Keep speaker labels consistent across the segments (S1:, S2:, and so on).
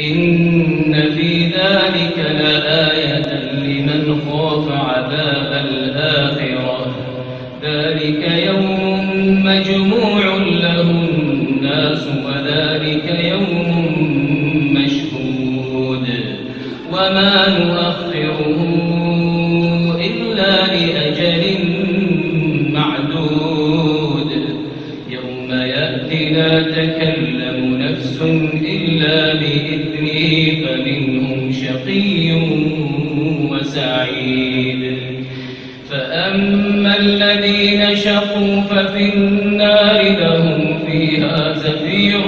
S1: إن في ذلك لآية لمن خاف عذاب الآخرة ذلك يوم مجموع له الناس وذلك يوم مشهود وما نؤخره إلا لأجل معدود يوم يأتي لا تكلم نفس إلا بإذنه فمنهم شقي وسعيد فأما الذين شقوا ففي النار لهم فيها زفير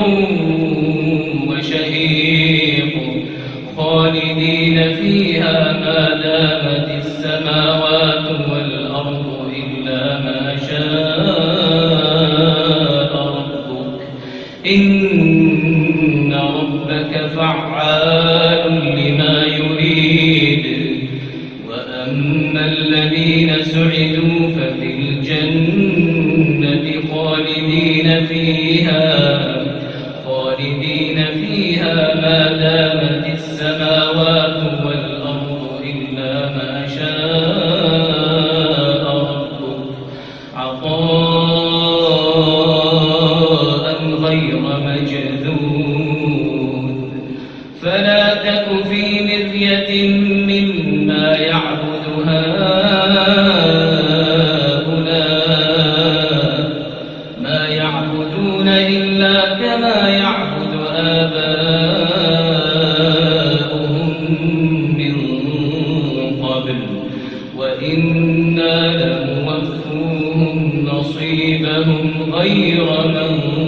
S1: وشهيق خالدين فيها ما دامت السماوات والأرض إلا ما شاء ربك إن ربك فعال لما يريد وأما الذين سعدوا ففي الجنة خالدين فيها ما دامت السماوات والأرض إلا ما شاء ربك عطاء غير مجذوذ فلا تك في مرية مما يعبد هؤلاء ما يعبدون إلا كما يعبد آباؤهم من قبل وإنا لموفوهم نصيبهم غير منقوص